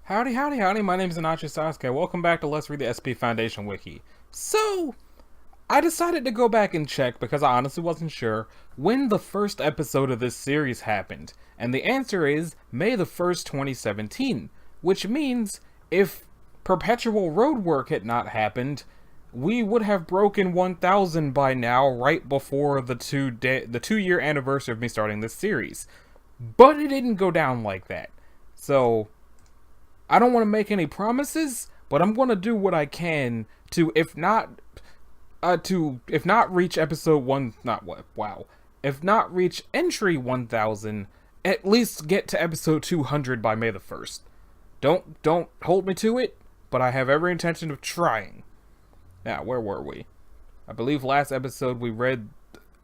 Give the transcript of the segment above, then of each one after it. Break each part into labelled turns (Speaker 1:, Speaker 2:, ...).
Speaker 1: Howdy, howdy, howdy, my name is Anachi Sasuke. Welcome back to Let's Read the SCP Foundation Wiki. So, I decided to go back and check because I honestly wasn't sure when the first episode of this series happened. And the answer is May the 1st, 2017. Which means, if perpetual road work had not happened, we would have broken 1,000 by now, right before the two-year anniversary of me starting this series. But it didn't go down like that. So, I don't want to make any promises, but I'm going to do what I can to, if not reach episode one, not what, wow, if not reach entry 1000, at least get to episode 200 by May the 1st. Don't hold me to it, but I have every intention of trying. Now, where were we? I believe last episode we read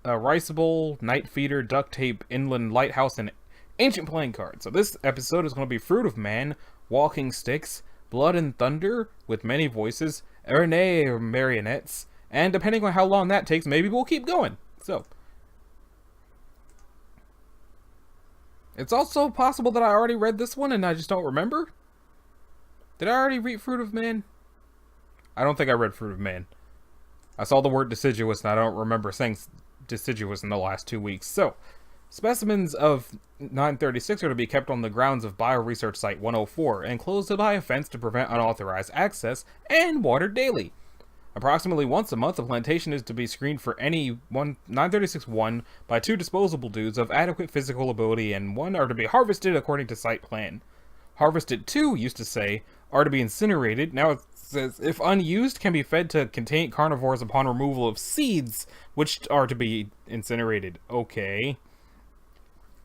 Speaker 1: Rice Bowl, Night Feeder, Duct Tape, Inland Lighthouse, and Ancient Playing Card. So this episode is going to be Fruit of Man, Walking Sticks, Blood and Thunder, with many voices, Erne or marionettes, and depending on how long that takes, maybe we'll keep going. So, it's also possible that I already read this one and I just don't remember. Did I already read Fruit of Man? I don't think I read Fruit of Man. I saw the word deciduous and I don't remember saying deciduous in the last 2 weeks. So, specimens of 936 are to be kept on the grounds of Bioresearch Site 104, enclosed by a fence to prevent unauthorized access, and watered daily. Approximately once a month, the plantation is to be screened for any 936-1 by 2 disposable dudes of adequate physical ability, and 1 are to be harvested according to site plan. Harvested 2, used to say, are to be incinerated. Now it says, if unused, can be fed to contained carnivores upon removal of seeds, which are to be incinerated. Okay.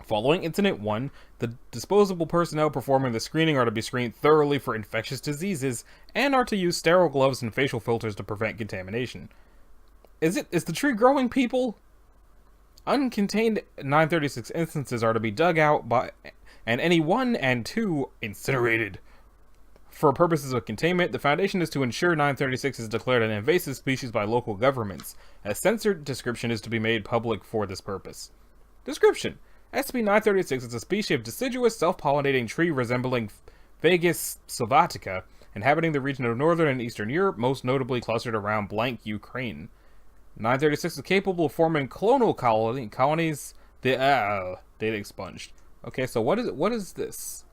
Speaker 1: Following Incident 1, the disposable personnel performing the screening are to be screened thoroughly for infectious diseases, and are to use sterile gloves and facial filters to prevent contamination. Is the tree growing, people? Uncontained 936 instances are to be dug out and any 1 and 2 incinerated. For purposes of containment, the Foundation is to ensure 936 is declared an invasive species by local governments. A censored description is to be made public for this purpose. Description: SCP-936 is a species of deciduous, self-pollinating tree resembling Fagus sylvatica, inhabiting the region of northern and eastern Europe, most notably clustered around blank Ukraine. 936 is capable of forming clonal colonies. Data expunged. Okay, so what is this?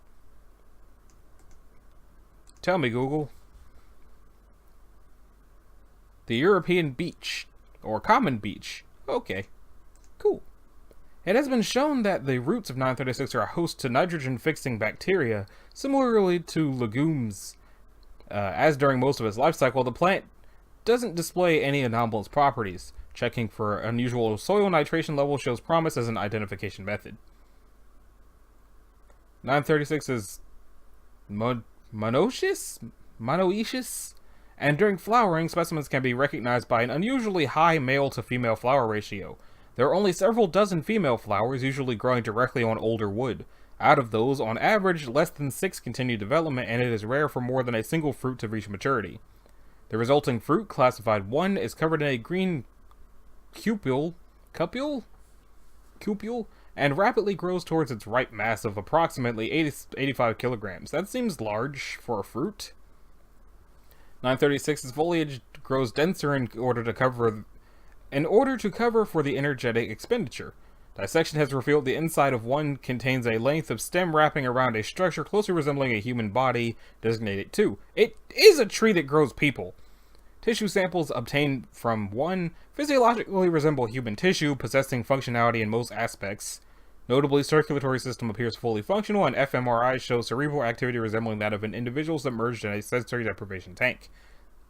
Speaker 1: Tell me, Google. The European beech, or common beech. Okay, cool. It has been shown that the roots of 936 are a host to nitrogen-fixing bacteria, similarly to legumes. As during most of its life cycle, the plant doesn't display any anomalous properties. Checking for unusual soil nitration level shows promise as an identification method. 936 is monoecious, and during flowering, specimens can be recognized by an unusually high male-to-female flower ratio. There are only several dozen female flowers, usually growing directly on older wood. Out of those, on average, less than 6 continue development, and it is rare for more than a single fruit to reach maturity. The resulting fruit, classified 1, is covered in a green cupule, and rapidly grows towards its ripe mass of approximately 85 kilograms. That seems large for a fruit. 936's foliage grows denser in order to cover for the energetic expenditure. Dissection has revealed the inside of 1 contains a length of stem wrapping around a structure closely resembling a human body, designated 2. It is a tree that grows people. Tissue samples obtained from 1 physiologically resemble human tissue, possessing functionality in most aspects. Notably, circulatory system appears fully functional, and fMRI shows cerebral activity resembling that of an individual submerged in a sensory deprivation tank.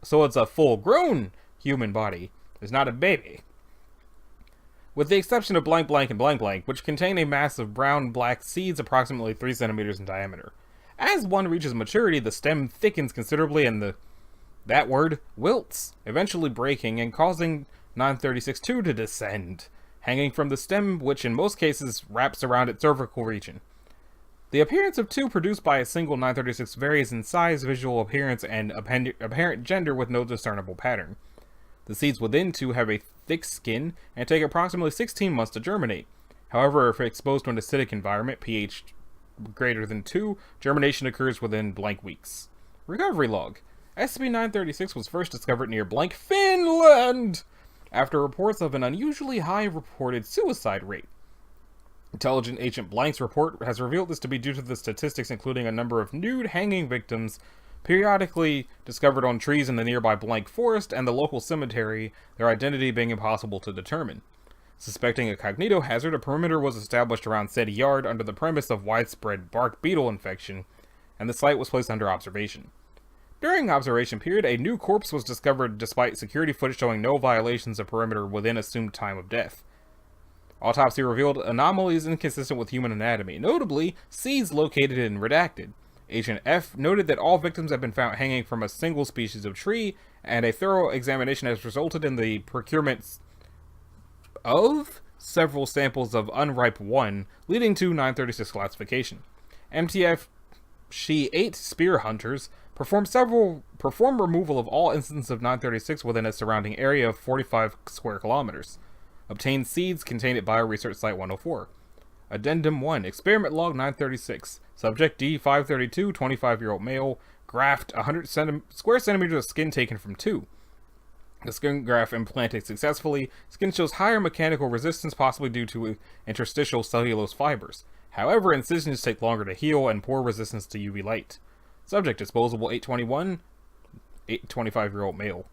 Speaker 1: So it's a full-grown human body. It's not a baby. With the exception of blank blank and blank blank, which contain a mass of brown-black seeds approximately 3 centimeters in diameter. As 1 reaches maturity, the stem thickens considerably and that word wilts, eventually breaking and causing 936-2 to descend, hanging from the stem, which in most cases wraps around its cervical region. The appearance of 2 produced by a single 936 varies in size, visual appearance, and apparent gender with no discernible pattern. The seeds within 2 have a thick skin and take approximately 16 months to germinate. However, if exposed to an acidic environment, pH greater than 2, germination occurs within blank weeks. Recovery log. SCP-936 was first discovered near blank Finland after reports of an unusually high reported suicide rate. Intelligent Agent Blank's report has revealed this to be due to the statistics including a number of nude hanging victims periodically discovered on trees in the nearby blank forest and the local cemetery, their identity being impossible to determine. Suspecting a cognito hazard, a perimeter was established around said yard under the premise of widespread bark beetle infection, and the site was placed under observation. During observation period, a new corpse was discovered despite security footage showing no violations of perimeter within assumed time of death. Autopsy revealed anomalies inconsistent with human anatomy, notably seeds located in redacted. Agent F noted that all victims have been found hanging from a single species of tree, and a thorough examination has resulted in the procurement of several samples of unripe 1, leading to 936 classification. MTF She-8 spear hunters perform removal of all instances of 936 within a surrounding area of 45 square kilometers. Obtained seeds contained at Bioresearch Site 104. Addendum 1, Experiment Log 936. Subject D532, 25-year-old male. Graft 100 square centimeters of skin taken from 2. The skin graft implanted successfully. Skin shows higher mechanical resistance, possibly due to interstitial cellulose fibers. However, incisions take longer to heal and poor resistance to UV light. Subject disposable 821, 25-year-old male.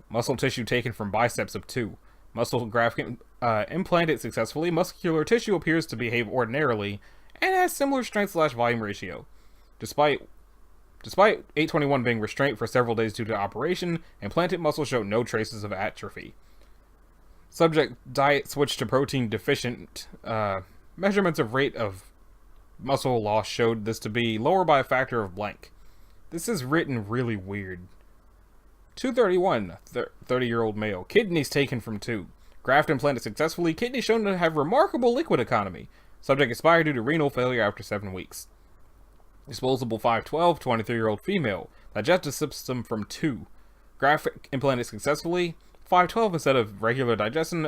Speaker 1: Muscle tissue taken from biceps of 2. Muscle graft implanted successfully. Muscular tissue appears to behave ordinarily and has similar strength/volume ratio. Despite 821 being restrained for several days due to operation, implanted muscle showed no traces of atrophy. Subject diet switched to protein deficient. Measurements of rate of muscle loss showed this to be lower by a factor of blank. This is written really weird. 231, 30-year-old male. Kidneys taken from 2. Graft implanted successfully. Kidney shown to have remarkable liquid economy. Subject expired due to renal failure after 7 weeks. Disposable 512, 23-year-old female. Digestive system from 2. Graft implanted successfully. 512 instead of via regular digestion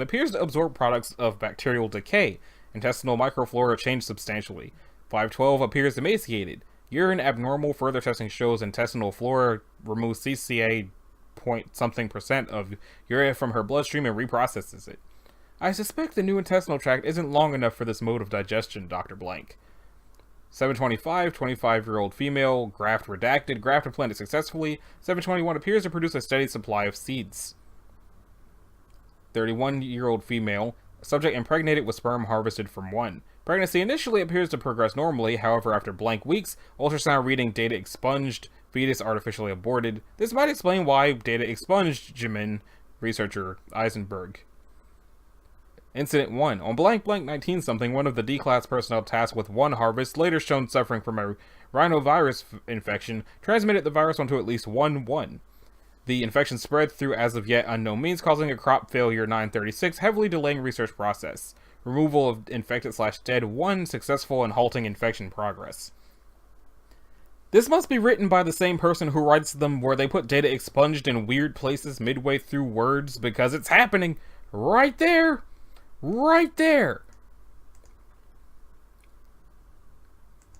Speaker 1: appears to absorb products of bacterial decay. Intestinal microflora changed substantially. 512 appears emaciated. Urine abnormal. Further testing shows intestinal flora removes CCA .something% of urea from her bloodstream and reprocesses it. I suspect the new intestinal tract isn't long enough for this mode of digestion, Dr. Blank. 725, 25-year-old female, graft redacted, graft implanted successfully. 721 appears to produce a steady supply of seeds. 31-year-old female, subject impregnated with sperm harvested from 1. Pregnancy initially appears to progress normally, however after blank weeks, ultrasound reading data expunged, fetus artificially aborted. This might explain why data expunged, Jimin, researcher Eisenberg. Incident 1. On blank 19-something, one of the D-class personnel tasked with 1 harvest, later shown suffering from a rhinovirus infection, transmitted the virus onto at least 1. The infection spread through as of yet unknown means, causing a crop failure 936, heavily delaying research process. Removal of infected/dead 1 successful and halting infection progress. This must be written by the same person who writes them where they put data expunged in weird places midway through words, because it's happening right there. Right there.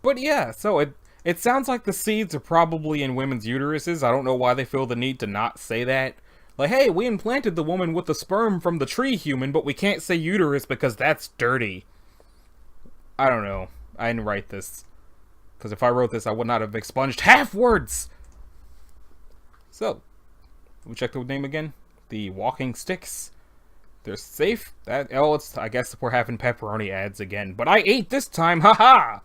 Speaker 1: But yeah, so it sounds like the seeds are probably in women's uteruses. I don't know why they feel the need to not say that. Like, hey, we implanted the woman with the sperm from the tree human, but we can't say uterus because that's dirty. I don't know. I didn't write this. Because if I wrote this, I would not have expunged half words! So, we check the name again. The Walking Sticks. They're safe. I guess we're having pepperoni ads again. But I ate this time, haha!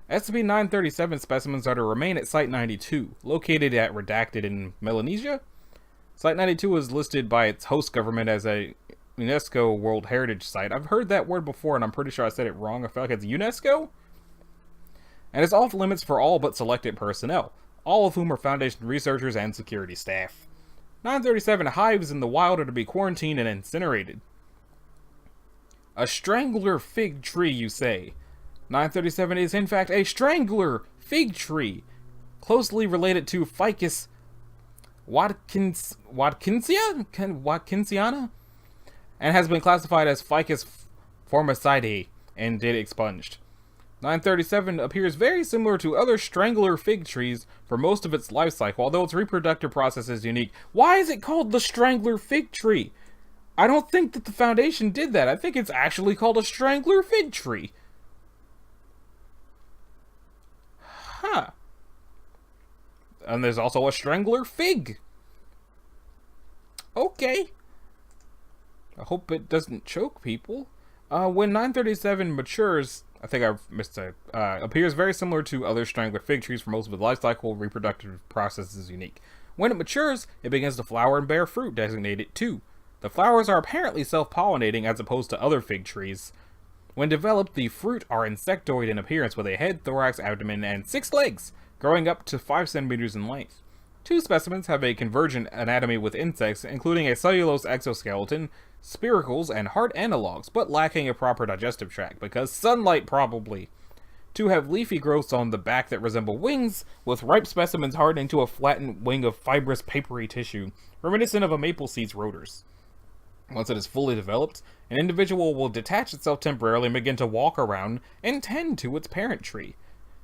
Speaker 1: SCP-937 specimens are to remain at Site 92, located at Redacted in Melanesia. Site 92 is listed by its host government as a UNESCO World Heritage Site. I've heard that word before, and I'm pretty sure I said it wrong. I feel like it's UNESCO? And it's off limits for all but selected personnel, all of whom are Foundation researchers and security staff. 937 hives in the wild are to be quarantined and incinerated. A strangler fig tree, you say? 937 is in fact a strangler fig tree, closely related to Ficus Watkinsiana, and has been classified as Ficus formicidae. and data expunged. 937 appears very similar to other strangler fig trees for most of its life cycle, although its reproductive process is unique. Why is it called the strangler fig tree? I don't think that the Foundation did that. I think it's actually called a strangler fig tree. Huh. And there's also a strangler fig. Okay. I hope it doesn't choke people. When 937 matures, I think I missed it, appears very similar to other strangler fig trees for most of its life cycle. Reproductive process is unique. When it matures, it begins to flower and bear fruit, designated 2. The flowers are apparently self-pollinating as opposed to other fig trees. When developed, the fruit are insectoid in appearance with a head, thorax, abdomen, and 6 legs, growing up to 5 centimeters in length. 2 specimens have a convergent anatomy with insects, including a cellulose exoskeleton, spiracles, and heart analogs, but lacking a proper digestive tract, because sunlight probably. 2 have leafy growths on the back that resemble wings, with ripe specimens hardening to a flattened wing of fibrous papery tissue, reminiscent of a maple seed's rotors. Once it is fully developed, an individual will detach itself temporarily and begin to walk around and tend to its parent tree.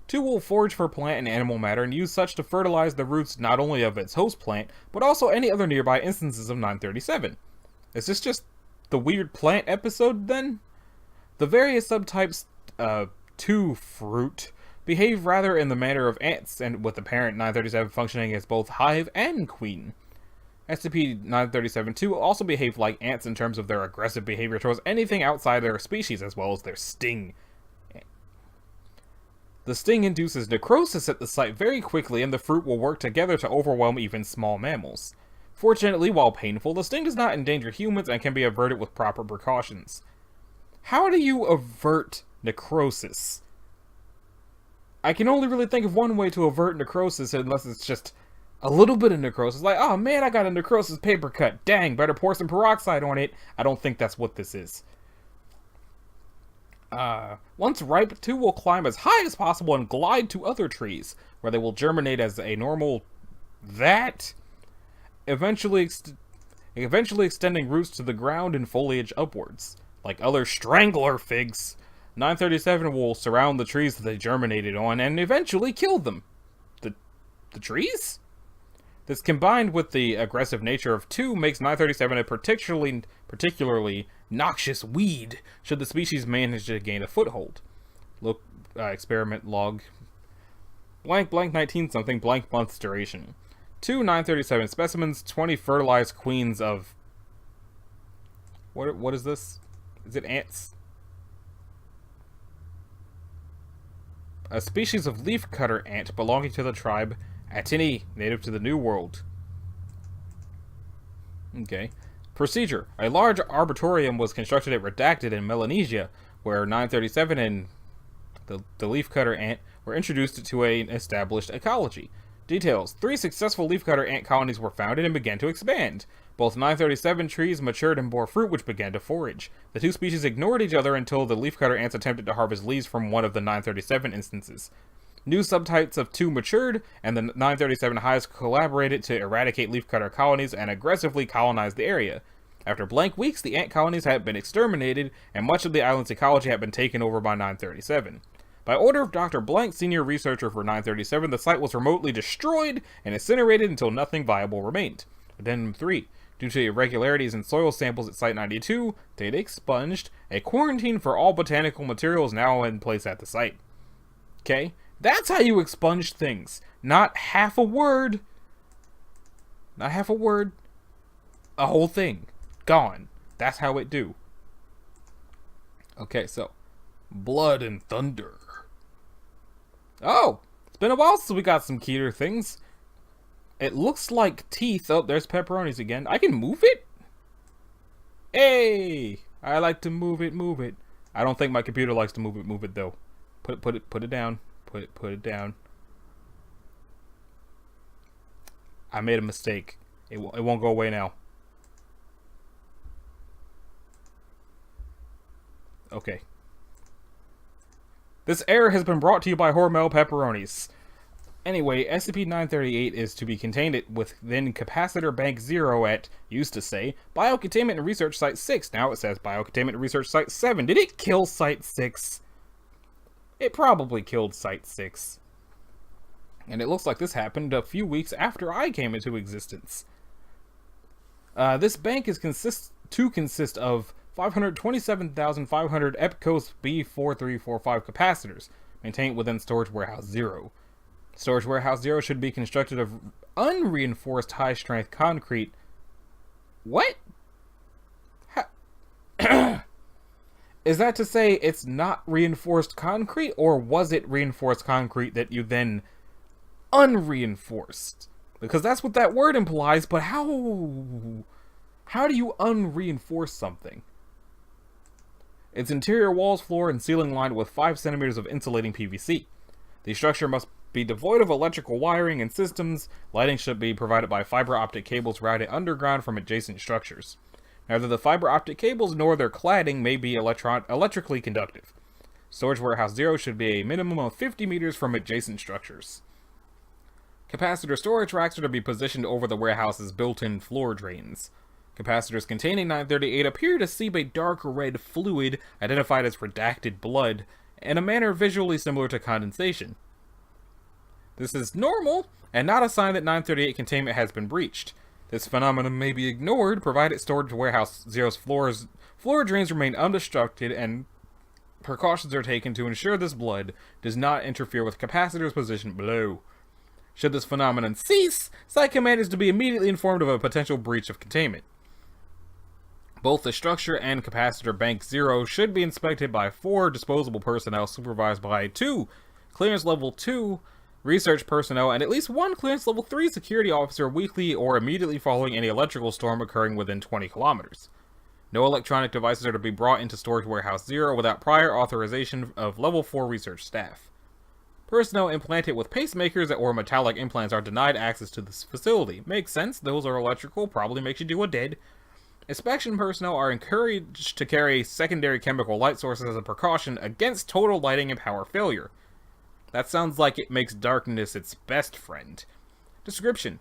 Speaker 1: 2 will forage for plant and animal matter and use such to fertilize the roots not only of its host plant, but also any other nearby instances of 937. Is this just the weird plant episode, then? The various subtypes, 2 fruit, behave rather in the manner of ants, and with the parent 937 functioning as both hive and queen. SCP-937-2 also behave like ants in terms of their aggressive behavior towards anything outside their species, as well as their sting. The sting induces necrosis at the site very quickly, and the fruit will work together to overwhelm even small mammals. Fortunately, while painful, the sting does not endanger humans and can be averted with proper precautions. How do you avert necrosis? I can only really think of one way to avert necrosis, unless it's just a little bit of necrosis. Like, oh man, I got a necrosis paper cut. Dang, better pour some peroxide on it. I don't think that's what this is. Once ripe, 2 will climb as high as possible and glide to other trees, where they will germinate as a normal eventually extending roots to the ground and foliage upwards. Like other strangler figs, 937 will surround the trees that they germinated on and eventually kill them. The trees? This, combined with the aggressive nature of 2, makes 937 a particularly noxious weed should the species manage to gain a foothold. Look, experiment log. Blank 19 something blank months duration. 2 937 specimens, 20 fertilized queens of... What is this? Is it ants? A species of leafcutter ant belonging to the tribe Atini, native to the New World. Okay. Procedure. A large arboretum was constructed at Redacted in Melanesia, where 937 and the leafcutter ant were introduced to an established ecology. Details. 3 successful leafcutter ant colonies were founded and began to expand. Both 937 trees matured and bore fruit, which began to forage. The 2 species ignored each other until the leafcutter ants attempted to harvest leaves from one of the 937 instances. New subtypes of 2 matured, and the 937 hives collaborated to eradicate leafcutter colonies and aggressively colonize the area. After blank weeks, the ant colonies had been exterminated, and much of the island's ecology had been taken over by 937. By order of Dr. Blank, senior researcher for 937, the site was remotely destroyed and incinerated until nothing viable remained. Addendum 3. Due to irregularities in soil samples at Site 92, data expunged, a quarantine for all botanical materials now in place at the site. Okay? That's how you expunge things. Not half a word. Not half a word. A whole thing. Gone. That's how it do. Okay, so. Blood and thunder. Oh! It's been a while since we got some Keter things. It looks like teeth. Oh, there's pepperonis again. I can move it? Hey! I like to move it. I don't think my computer likes to move it though. Put it down. Put it down. I made a mistake. It won't go away now. Okay. This error has been brought to you by Hormel Pepperonis. Anyway, SCP-938 is to be contained within Capacitor Bank 0 at, used to say, Biocontainment and Research Site 6. Now it says Biocontainment and Research Site 7. Did it kill Site 6? It probably killed Site 6. And it looks like this happened a few weeks after I came into existence. This bank is consist of 527,500 EPCOS B4345 capacitors, maintained within Storage Warehouse 0. Storage Warehouse 0 should be constructed of unreinforced high-strength concrete. What? Is that to say it's not reinforced concrete, or was it reinforced concrete that you then unreinforced? Because that's what that word implies, but how do you unreinforce something? Its interior walls, floor, and ceiling lined with 5 centimeters of insulating PVC. The structure must be devoid of electrical wiring and systems. Lighting should be provided by fiber optic cables routed underground from adjacent structures. Neither the fiber optic cables nor their cladding may be electrically conductive. Storage Warehouse 0 should be a minimum of 50 meters from adjacent structures. Capacitor storage racks are to be positioned over the warehouse's built-in floor drains. Capacitors containing 938 appear to seep a dark red fluid, identified as redacted blood, in a manner visually similar to condensation. This is normal, and not a sign that 938 containment has been breached. This phenomenon may be ignored, provided Storage Warehouse 0's floor drains remain unobstructed, and precautions are taken to ensure this blood does not interfere with capacitors positioned below. Should this phenomenon cease, Site Command is to be immediately informed of a potential breach of containment. Both the structure and Capacitor Bank 0 should be inspected by 4 disposable personnel supervised by 2 Clearance Level 2 research personnel and at least 1 Clearance Level 3 security officer weekly or immediately following any electrical storm occurring within 20 kilometers. No electronic devices are to be brought into Storage Warehouse 0 without prior authorization of Level 4 research staff. Personnel implanted with pacemakers or metallic implants are denied access to this facility. Makes sense, those are electrical, probably makes you do a dead. Inspection personnel are encouraged to carry secondary chemical light sources as a precaution against total lighting and power failure. That sounds like it makes darkness its best friend. Description: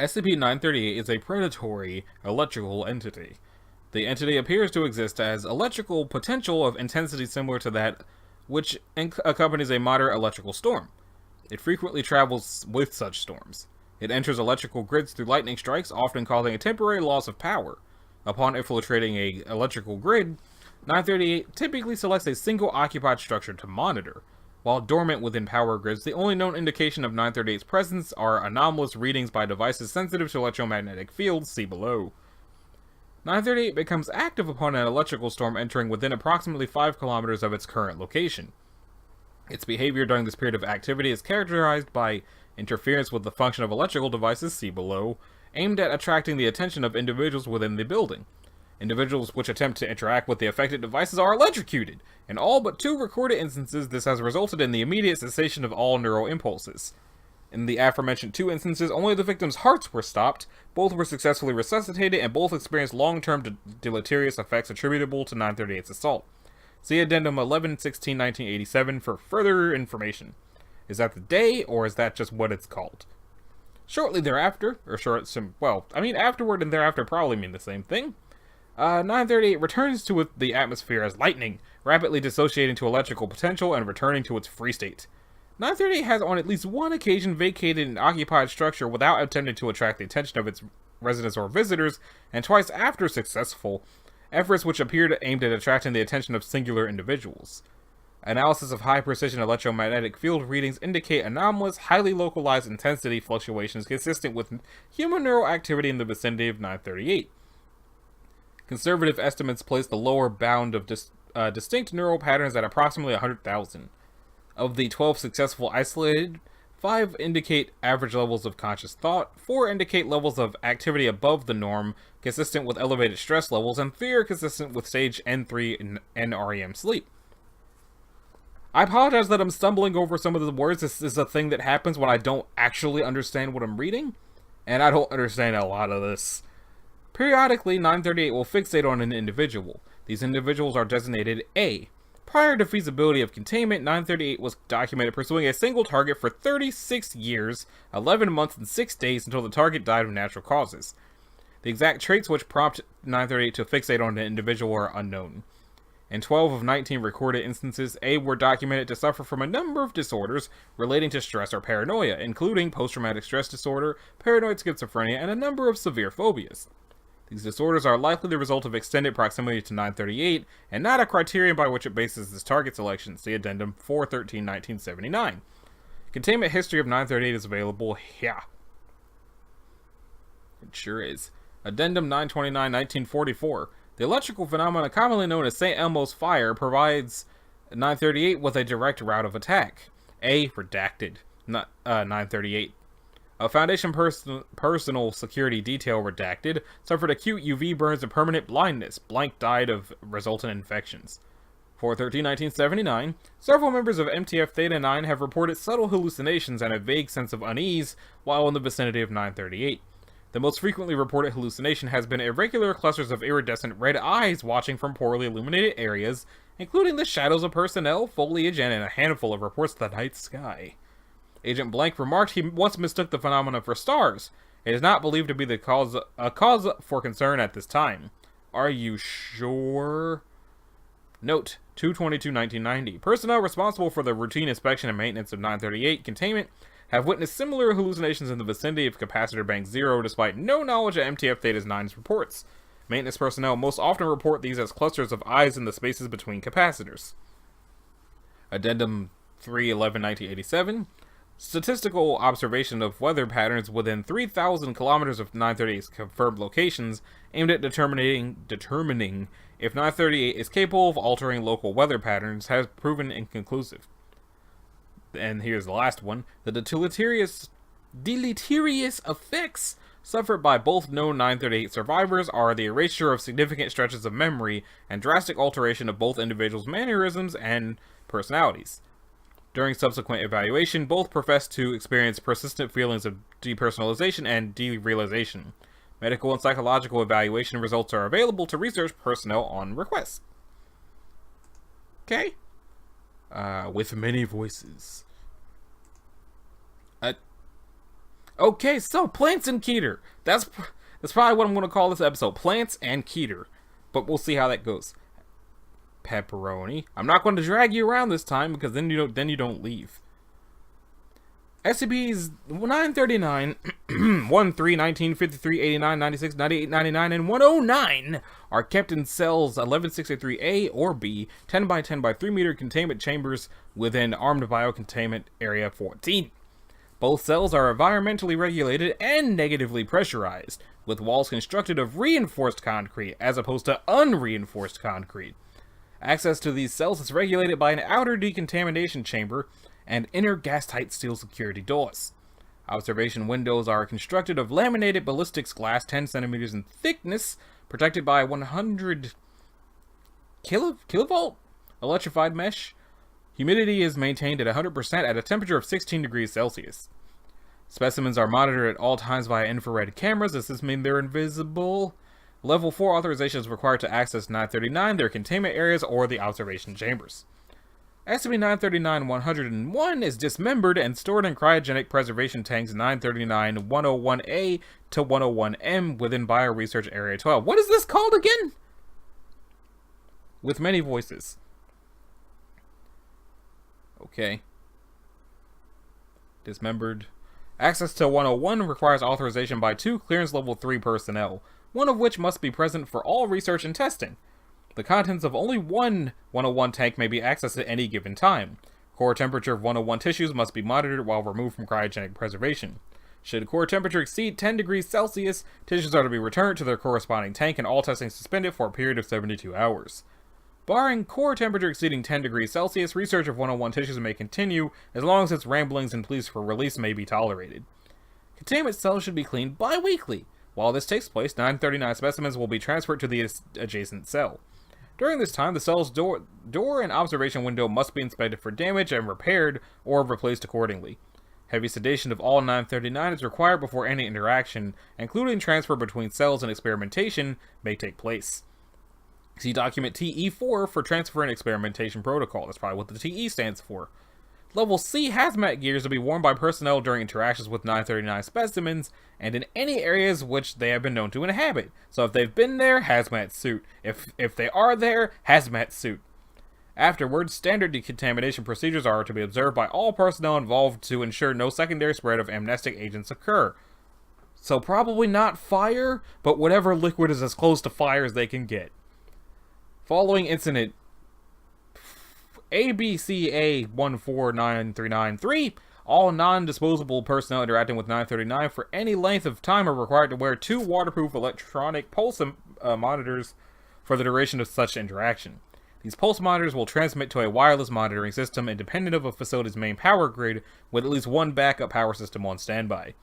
Speaker 1: SCP-938 is a predatory electrical entity. The entity appears to exist as electrical potential of intensity similar to that which accompanies a moderate electrical storm. It frequently travels with such storms. It enters electrical grids through lightning strikes, often causing a temporary loss of power. Upon infiltrating an electrical grid, 938 typically selects a single occupied structure to monitor. While dormant within power grids, the only known indication of 938's presence are anomalous readings by devices sensitive to electromagnetic fields, see below. 938 becomes active upon an electrical storm entering within approximately 5 kilometers of its current location. Its behavior during this period of activity is characterized by interference with the function of electrical devices, see below, aimed at attracting the attention of individuals within the building. Individuals which attempt to interact with the affected devices are electrocuted. In all but 2 recorded instances, this has resulted in the immediate cessation of all neural impulses. In the aforementioned 2 instances, only the victims' hearts were stopped, both were successfully resuscitated, and both experienced long-term deleterious effects attributable to 938's assault. See Addendum 11-16-1987 for further information. Is that the day, or is that just what it's called? Shortly thereafter, afterward and thereafter probably mean the same thing. 938 returns to the atmosphere as lightning, rapidly dissociating to electrical potential and returning to its free state. 938 has on at least 1 occasion vacated an occupied structure without attempting to attract the attention of its residents or visitors, and twice after successful efforts which appeared aimed at attracting the attention of singular individuals. Analysis of high-precision electromagnetic field readings indicate anomalous, highly localized intensity fluctuations consistent with human neural activity in the vicinity of 938. Conservative estimates place the lower bound of distinct neural patterns at approximately 100,000. Of the 12 successful isolated, 5 indicate average levels of conscious thought, 4 indicate levels of activity above the norm, consistent with elevated stress levels, and 3 are consistent with stage N3 and REM sleep. I apologize that I'm stumbling over some of the words. This is a thing that happens when I don't actually understand what I'm reading, and I don't understand a lot of this. Periodically, 938 will fixate on an individual. These individuals are designated A. Prior to feasibility of containment, 938 was documented pursuing a single target for 36 years, 11 months, and 6 days until the target died of natural causes. The exact traits which prompt 938 to fixate on an individual are unknown. In 12 of 19 recorded instances, A were documented to suffer from a number of disorders relating to stress or paranoia, including post-traumatic stress disorder, paranoid schizophrenia, and a number of severe phobias. These disorders are likely the result of extended proximity to 938, and not a criterion by which it bases its target selection. See Addendum 413-1979. Containment history of 938 is available here. It sure is. Addendum 929-1944. The electrical phenomenon commonly known as St. Elmo's fire provides 938 with a direct route of attack. A. Redacted. 938. A Foundation personal security detail redacted suffered acute UV burns and permanent blindness. Blank died of resultant infections. 413-1979. Several members of MTF Theta 9 have reported subtle hallucinations and a vague sense of unease while in the vicinity of 938. The most frequently reported hallucination has been irregular clusters of iridescent red eyes watching from poorly illuminated areas, including the shadows of personnel, foliage, and a handful of reports of the night sky. Agent Blank remarked he once mistook the phenomenon for stars. It is not believed to be a cause for concern at this time. Are you sure? Note, 2/22/1990. Personnel responsible for the routine inspection and maintenance of 938 containment have witnessed similar hallucinations in the vicinity of Capacitor Bank 0 despite no knowledge of MTF Theta 9's reports. Maintenance personnel most often report these as clusters of eyes in the spaces between capacitors. Addendum 3/11/1987. Statistical observation of weather patterns within 3,000 kilometers of 938's confirmed locations aimed at determining if 938 is capable of altering local weather patterns has proven inconclusive. And here's the last one. The deleterious effects suffered by both known 938 survivors are the erasure of significant stretches of memory and drastic alteration of both individuals' mannerisms and personalities. During subsequent evaluation, both professed to experience persistent feelings of depersonalization and derealization. Medical and psychological evaluation results are available to research personnel on request. Okay? With many voices. Okay, so Plants and Keter. That's probably what I'm going to call this episode. Plants and Keter. But we'll see how that goes. Pepperoni. I'm not going to drag you around this time because then you don't leave. SCPs 939, 13, 1953, 89, 96, 98, 99, and 109 are kept in cells 1163A or B, 10 by 10 by 3 meter containment chambers within Armed Biocontainment Area 14. Both cells are environmentally regulated and negatively pressurized, with walls constructed of reinforced concrete as opposed to unreinforced concrete. Access to these cells is regulated by an outer decontamination chamber and inner gas-tight steel security doors. Observation windows are constructed of laminated ballistics glass 10 centimeters in thickness, protected by 100 kilovolt electrified mesh. Humidity is maintained at 100% at a temperature of 16 degrees Celsius. Specimens are monitored at all times via infrared cameras. Does this mean they're invisible? Level 4 authorization is required to access 939, their containment areas, or the observation chambers. SCP-939-101 is dismembered and stored in cryogenic preservation tanks 939-101A to 101M within Bioresearch Area 12. What is this called again? With many voices. Okay. Dismembered. Access to 101 requires authorization by 2 clearance level 3 personnel, one of which must be present for all research and testing. The contents of only one 101 tank may be accessed at any given time. Core temperature of 101 tissues must be monitored while removed from cryogenic preservation. Should core temperature exceed 10 degrees Celsius, tissues are to be returned to their corresponding tank and all testing suspended for a period of 72 hours. Barring core temperature exceeding 10 degrees Celsius, research of 101 tissues may continue as long as its ramblings and pleas for release may be tolerated. Containment cells should be cleaned bi-weekly. While this takes place, 939 specimens will be transferred to the adjacent cell. During this time, the cell's door and observation window must be inspected for damage and repaired or replaced accordingly. Heavy sedation of all 939 is required before any interaction, including transfer between cells and experimentation, may take place. See document TE4 for transfer and experimentation protocol. That's probably what the TE stands for. Level C hazmat gears to be worn by personnel during interactions with 939 specimens and in any areas which they have been known to inhabit. So if they've been there, hazmat suit. If they are there, hazmat suit. Afterwards, standard decontamination procedures are to be observed by all personnel involved to ensure no secondary spread of amnestic agents occur. So probably not fire, but whatever liquid is as close to fire as they can get. Following incident ABCA 149393, all non-disposable personnel interacting with 939 for any length of time are required to wear 2 waterproof electronic pulse monitors for the duration of such interaction. These pulse monitors will transmit to a wireless monitoring system independent of a facility's main power grid with at least one backup power system on standby.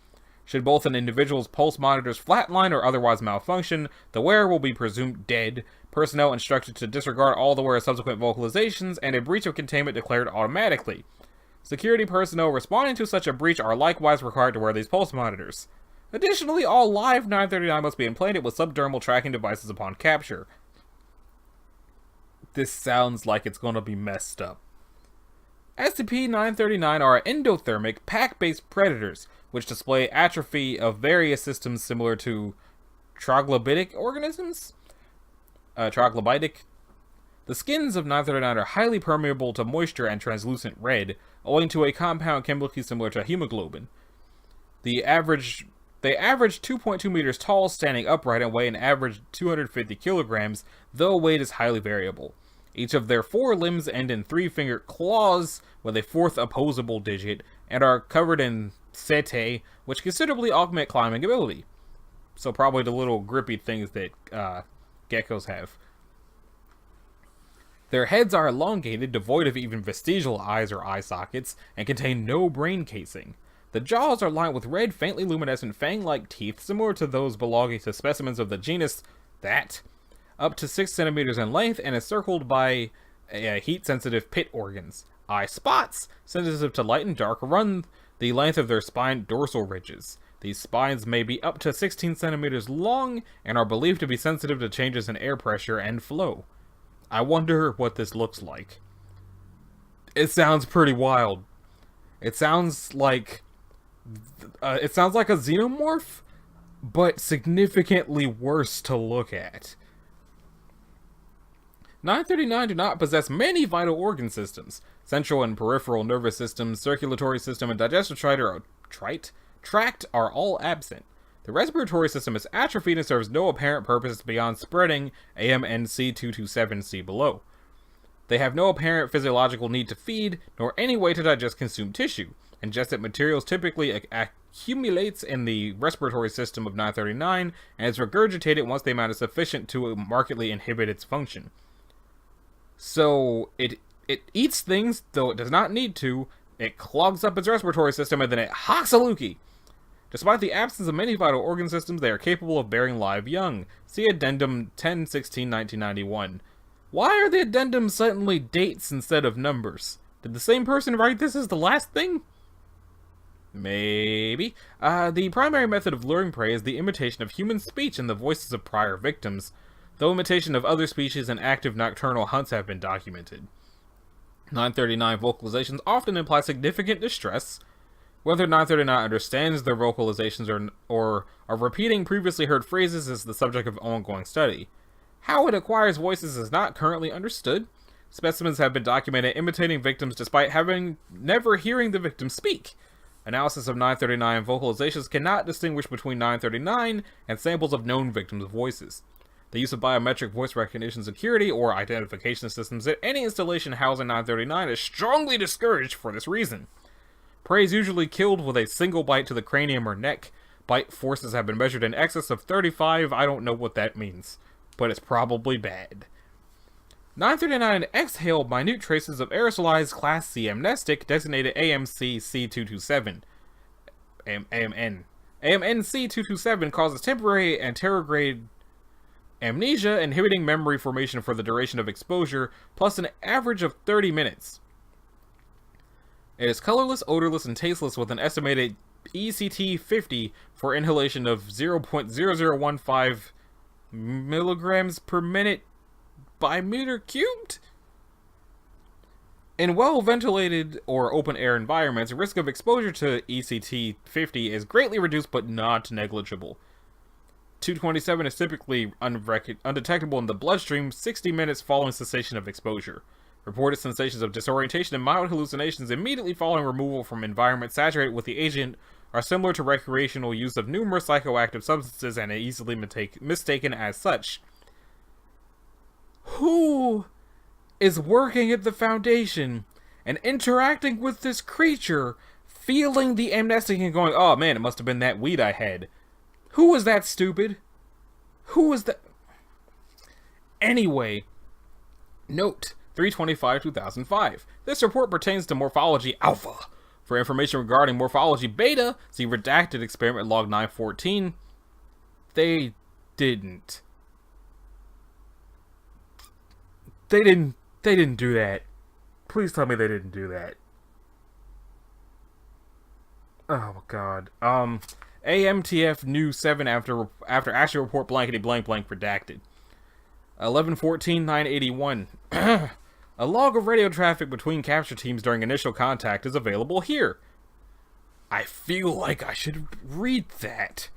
Speaker 1: Should both an individual's pulse monitors flatline or otherwise malfunction, the wearer will be presumed dead, personnel instructed to disregard all the wearer's subsequent vocalizations, and a breach of containment declared automatically. Security personnel responding to such a breach are likewise required to wear these pulse monitors. Additionally, all live 939 must be implanted with subdermal tracking devices upon capture. This sounds like it's going to be messed up. SCP-939 are endothermic, pack-based predators, which display atrophy of various systems similar to troglodytic organisms? Troglodytic. The skins of 939 are highly permeable to moisture and translucent red, owing to a compound chemically similar to hemoglobin. They average 2.2 meters tall, standing upright, and weigh an average 250 kilograms, though weight is highly variable. Each of their 4 limbs end in 3-fingered claws with a 4th opposable digit, and are covered in setae, which considerably augment climbing ability. So probably the little grippy things that geckos have. Their heads are elongated, devoid of even vestigial eyes or eye sockets, and contain no brain casing. The jaws are lined with red, faintly luminescent fang-like teeth, similar to those belonging to specimens of the genus up to 6 centimeters in length, and is circled by heat-sensitive pit organs. Eye spots, sensitive to light and dark, run the length of their spine dorsal ridges. These spines may be up to 16 centimeters long, and are believed to be sensitive to changes in air pressure and flow. I wonder what this looks like. It sounds pretty wild. It sounds like a xenomorph, but significantly worse to look at. 939 do not possess many vital organ systems. Central and peripheral nervous systems, circulatory system, and digestive tract are all absent. The respiratory system is atrophied and serves no apparent purpose beyond spreading AMNC227 see below. They have no apparent physiological need to feed, nor any way to digest consumed tissue. Ingested materials typically accumulates in the respiratory system of 939 and is regurgitated once the amount is sufficient to markedly inhibit its function. So it eats things, though it does not need to. It clogs up its respiratory system, and then it hocks a loogie. Despite the absence of many vital organ systems, they are capable of bearing live young. See Addendum 1016-1991. Why are the addendums suddenly dates instead of numbers? Did the same person write this as the last thing? Maybe. The primary method of luring prey is the imitation of human speech in the voices of prior victims, though imitation of other species and active nocturnal hunts have been documented. 939 vocalizations often imply significant distress. Whether 939 understands their vocalizations or are repeating previously heard phrases is the subject of ongoing study. How it acquires voices is not currently understood. Specimens have been documented imitating victims despite never hearing the victim speak. Analysis of 939 vocalizations cannot distinguish between 939 and samples of known victims' voices. The use of biometric voice recognition security or identification systems at any installation housing 939 is strongly discouraged for this reason. Prey is usually killed with a single bite to the cranium or neck. Bite forces have been measured in excess of 35. I don't know what that means, but it's probably bad. 939 exhaled minute traces of aerosolized Class C amnestic designated AMC-C227. AMN-C227 causes temporary anterograde amnesia, inhibiting memory formation for the duration of exposure, plus an average of 30 minutes. It is colorless, odorless, and tasteless with an estimated ECT 50 for inhalation of 0.0015 milligrams per minute by meter cubed? In well-ventilated or open-air environments, risk of exposure to ECT-50 is greatly reduced but not negligible. 227 is typically undetectable in the bloodstream 60 minutes following cessation of exposure. Reported sensations of disorientation and mild hallucinations immediately following removal from environments saturated with the agent are similar to recreational use of numerous psychoactive substances and are easily mistaken as such. Who is working at the Foundation and interacting with this creature, feeling the amnestic and going, oh man, it must have been that weed I had. Who was that stupid? Who was that? Anyway, note 325-2005. This report pertains to morphology alpha. For information regarding morphology beta, see redacted experiment log 914. They didn't do that. Please tell me they didn't do that. Oh god. AMTF new 7 after actual report blankety blank redacted. 11/14/981. A log of radio traffic between capture teams during initial contact is available here. I feel like I should read that.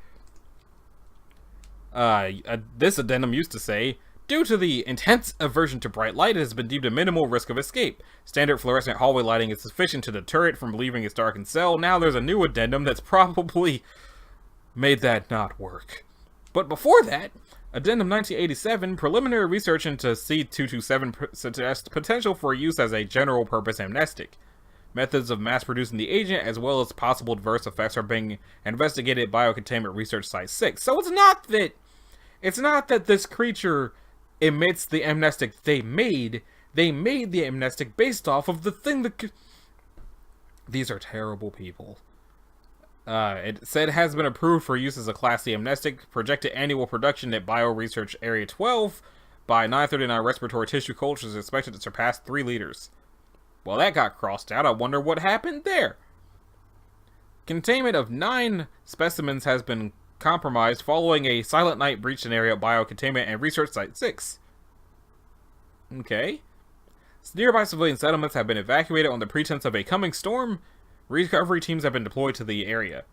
Speaker 1: This addendum used to say, due to the intense aversion to bright light, it has been deemed a minimal risk of escape. Standard fluorescent hallway lighting is sufficient to deter it from leaving its darkened cell. Now there's a new addendum that's probably made that not work. But before that, Addendum 1987, preliminary research into C-227 suggests potential for use as a general-purpose amnestic. Methods of mass-producing the agent, as well as possible adverse effects, are being investigated at Biocontainment Research Site 6. So it's not that this creature emits the amnestic they made. They made the amnestic based off of the thing that... These are terrible people. It said has been approved for use as a Class C amnestic. Projected annual production at Bioresearch Area 12 by 939 respiratory tissue cultures is expected to surpass 3 liters. Well, that got crossed out. I wonder what happened there. Containment of 9 specimens has been compromised following a Silent Night breach scenario at Biocontainment and Research Site 6. Okay. Nearby civilian settlements have been evacuated on the pretense of a coming storm. Recovery teams have been deployed to the area.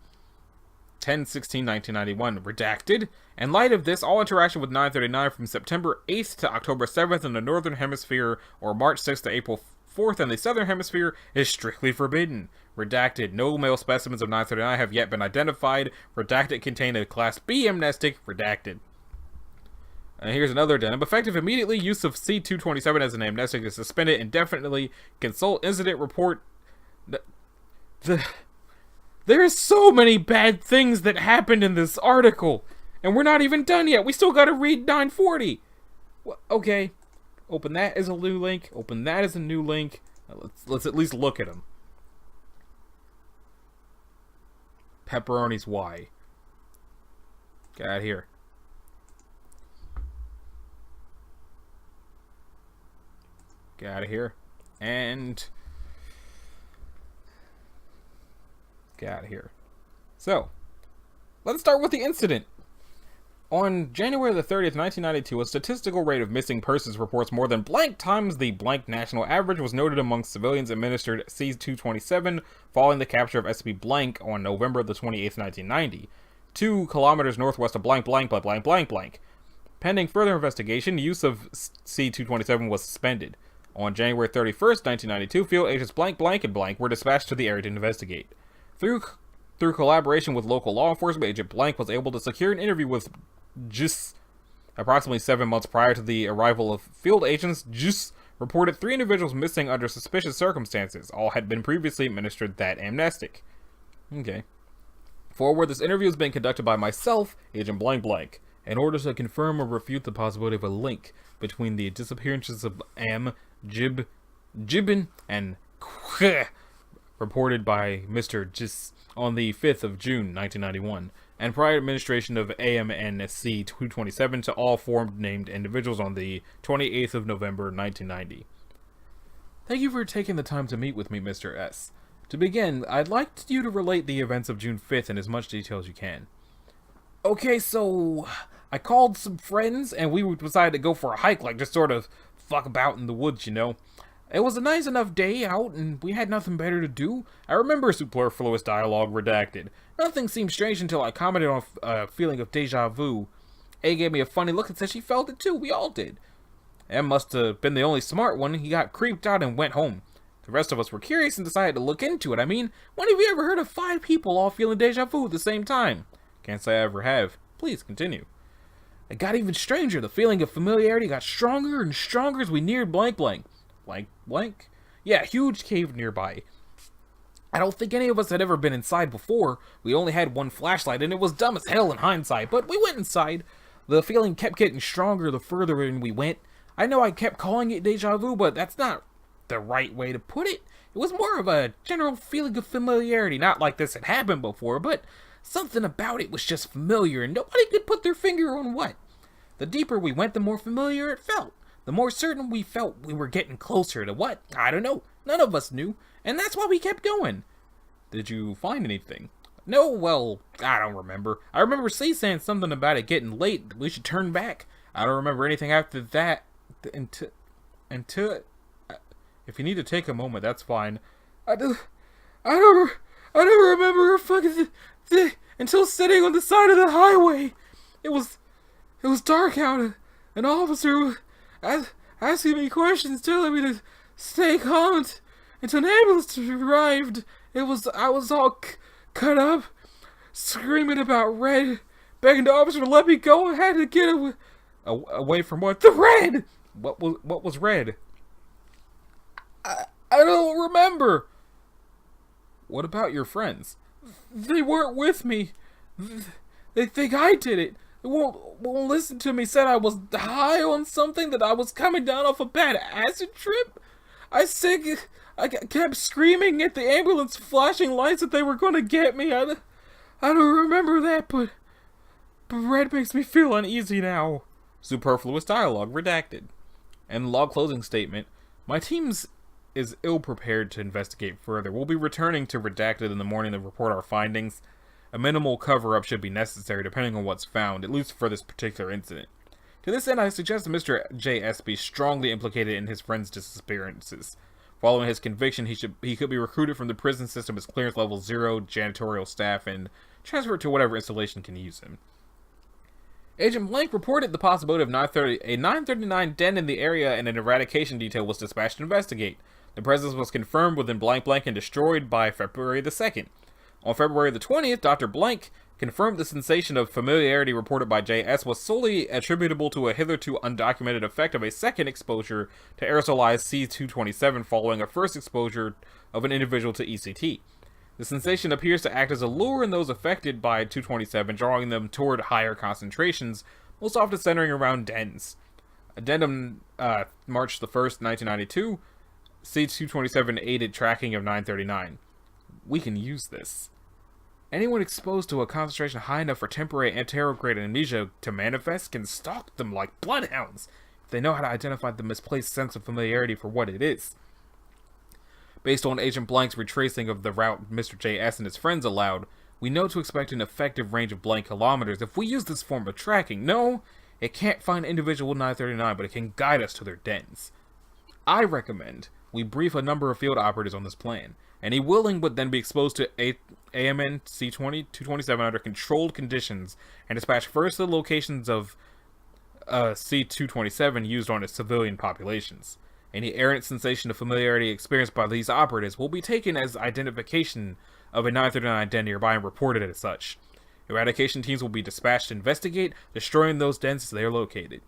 Speaker 1: 10/16/1991, redacted. In light of this, all interaction with 939 from September 8th to October 7th in the Northern Hemisphere or March 6th to April 4th in the Southern Hemisphere is strictly forbidden. Redacted. No male specimens of 939 have yet been identified. Redacted contain a Class B amnestic. Redacted. And here's another addendum. Effective immediately, use of C-227 as an amnestic is suspended indefinitely. Consult incident report... There is so many bad things that happened in this article, and we're not even done yet. We still gotta read 940. Okay, open that as a new link. Open that as a new link. Let's at least look at them. Pepperoni's why? Get out of here. Get out of here. And get out of here. So, let's start with the incident. On January the 30th, 1992, a statistical rate of missing persons reports more than blank times the blank national average was noted among civilians administered C-227 following the capture of SCP blank on November the 28th, 1990, 2 kilometers northwest of blank blank blank blank blank blank. Pending further investigation, use of C-227 was suspended. On January 31st, 1992, field agents blank blank and blank were dispatched to the area to investigate. Through collaboration with local law enforcement, Agent Blank was able to secure an interview with just approximately 7 months prior to the arrival of field agents. Just reported 3 individuals missing under suspicious circumstances. All had been previously administered that amnestic. Okay. Forward, this interview has been conducted by myself, Agent Blank Blank, in order to confirm or refute the possibility of a link between the disappearances of Jibbin, and reported by Mr. Jis on the 5th of June, 1991, and prior administration of AMNSC 227 to all formed named individuals on the 28th of November, 1990. Thank you for taking the time to meet with me, Mr. S. To begin, I'd like you to relate the events of June 5th in as much detail as you can. Okay, so I called some friends, and we decided to go for a hike, like just sort of fuck about in the woods, you know. It was a nice enough day out, and we had nothing better to do. I remember superfluous dialogue redacted. Nothing seemed strange until I commented on a feeling of deja vu. A gave me a funny look and said she felt it too. We all did. M must have been the only smart one. He got creeped out and went home. The rest of us were curious and decided to look into it. I mean, when have you ever heard of 5 people all feeling deja vu at the same time? Can't say I ever have. Please continue. It got even stranger. The feeling of familiarity got stronger and stronger as we neared blank blank. Blank blank? Yeah, huge cave nearby. I don't think any of us had ever been inside before. We only had one flashlight and it was dumb as hell in hindsight, but we went inside. The feeling kept getting stronger the further in we went. I know I kept calling it deja vu, but that's not the right way to put it. It was more of a general feeling of familiarity, not like this had happened before, but something about it was just familiar and nobody could put their finger on what. The deeper we went, the more familiar it felt. The more certain we felt we were getting closer to what? I don't know. None of us knew, and that's why we kept going. Did you find anything? No, well, I don't remember. I remember C saying something about it getting late. We should turn back. I don't remember anything after that. Until if you need to take a moment, that's fine. I don't remember a fucking thing until sitting on the side of the highway. It was dark out. An officer was asking me questions, telling me to stay calm until an ambulance arrived. I was all cut up, screaming about Red, begging the officer to let me go. I had to get away from what? The Red! What was Red? I don't remember. What about your friends? They weren't with me. They think I did it. They won't listen to me. Said I was high on something, that I was coming down off a bad acid trip. I kept screaming at the ambulance, flashing lights that they were going to get me. I don't remember that, but Red makes me feel uneasy now. Superfluous dialogue redacted. And log closing statement. My team's is ill-prepared to investigate further. We'll be returning to Redacted in the morning to report our findings. A minimal cover-up should be necessary depending on what's found, at least for this particular incident. To this end, I suggest that Mr. J.S. be strongly implicated in his friend's disappearances. Following his conviction, he could be recruited from the prison system as clearance level 0 janitorial staff and transferred to whatever installation can use him. Agent Blank reported the possibility of a 939 den in the area, and an eradication detail was dispatched to investigate. The presence was confirmed within blank blank and destroyed by February the 2nd. On February the 20th, Dr. Blank confirmed the sensation of familiarity reported by JS was solely attributable to a hitherto undocumented effect of a second exposure to aerosolized C-227 following a first exposure of an individual to ECT. The sensation appears to act as a lure in those affected by 227, drawing them toward higher concentrations, most often centering around dens. Addendum March the 1st, 1992, C-227 aided tracking of 939. We can use this. Anyone exposed to a concentration high enough for temporary anterograde amnesia to manifest can stalk them like bloodhounds if they know how to identify the misplaced sense of familiarity for what it is. Based on Agent Blank's retracing of the route Mr. J.S. and his friends allowed, we know to expect an effective range of blank kilometers if we use this form of tracking. No, it can't find individual 939, but it can guide us to their dens. I recommend we brief a number of field operatives on this plan. Any willing would then be exposed to AMN C-227 under controlled conditions and dispatch first to the locations of C-227 used on its civilian populations. Any errant sensation of familiarity experienced by these operatives will be taken as identification of a 939 den nearby and reported as such. Eradication teams will be dispatched to investigate, destroying those dens as they are located.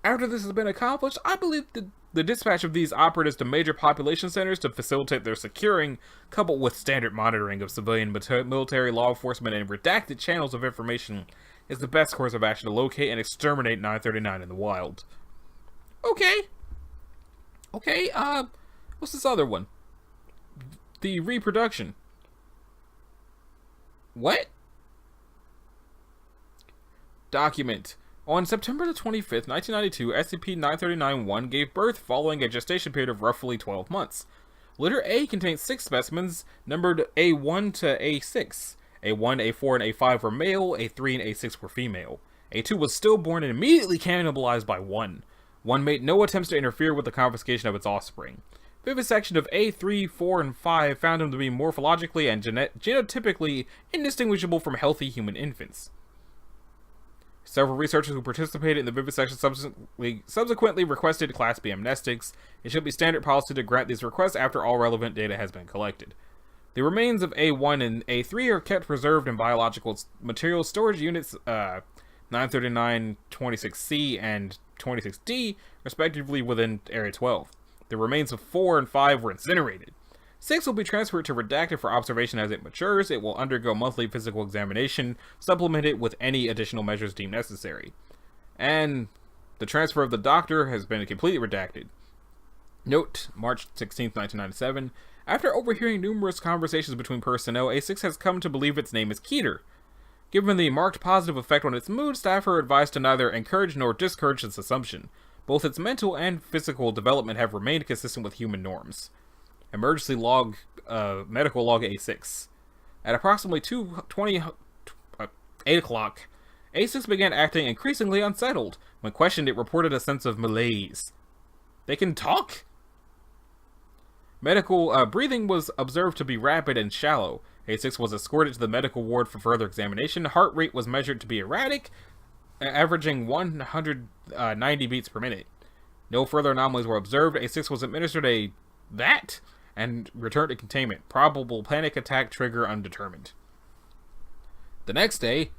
Speaker 1: After this has been accomplished, I believe the dispatch of these operatives to major population centers to facilitate their securing, coupled with standard monitoring of civilian, military, law enforcement, and redacted channels of information, is the best course of action to locate and exterminate 939 in the wild. Okay, what's this other one? The reproduction. What? Document. On September the 25th, 1992, SCP-939-1 gave birth following a gestation period of roughly 12 months. Litter A contains 6 specimens, numbered A1 to A6. A1, A4, and A5 were male, A3 and A6 were female. A2 was stillborn and immediately cannibalized by 1. 1 made no attempts to interfere with the confiscation of its offspring. Vivisection of A3, 4, and 5 found him to be morphologically and genotypically indistinguishable from healthy human infants. Several researchers who participated in the vivisection subsequently requested Class B amnestics. It should be standard policy to grant these requests after all relevant data has been collected. The remains of A1 and A3 are kept preserved in biological materials storage units 939-26C and 26D, respectively, within Area 12. The remains of 4 and 5 were incinerated. 6 will be transferred to Redacted for observation as it matures. It will undergo monthly physical examination, supplemented with any additional measures deemed necessary. And the transfer of the Doctor has been completely redacted. Note, March 16, 1997. After overhearing numerous conversations between personnel, A6 has come to believe its name is Keter. Given the marked positive effect on its mood, staff are advised to neither encourage nor discourage this assumption. Both its mental and physical development have remained consistent with human norms. Emergency log, medical log A6. At approximately 8 o'clock, A6 began acting increasingly unsettled. When questioned, it reported a sense of malaise. They can talk? Medical breathing was observed to be rapid and shallow. A6 was escorted to the medical ward for further examination. Heart rate was measured to be erratic, averaging 190 beats per minute. No further anomalies were observed. A6 was administered a VAT and returned to containment. Probable panic attack trigger undetermined. The next day,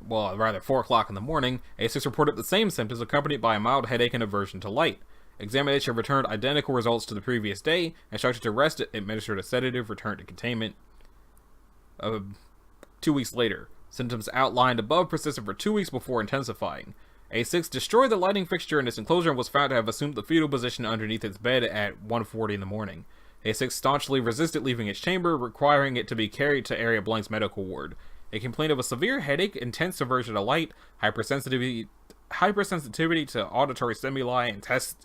Speaker 1: well, rather 4 o'clock in the morning, A6 reported the same symptoms accompanied by a mild headache and aversion to light. Examination returned identical results to the previous day. Instructed to rest, administered a sedative, returned to containment. 2 weeks later, symptoms outlined above persisted for 2 weeks before intensifying. A6 destroyed the lighting fixture in its enclosure and was found to have assumed the fetal position underneath its bed at 1:40 in the morning. A6 staunchly resisted leaving its chamber, requiring it to be carried to Area Blank's medical ward. It complained of a severe headache, intense aversion to light, hypersensitivity to auditory stimuli,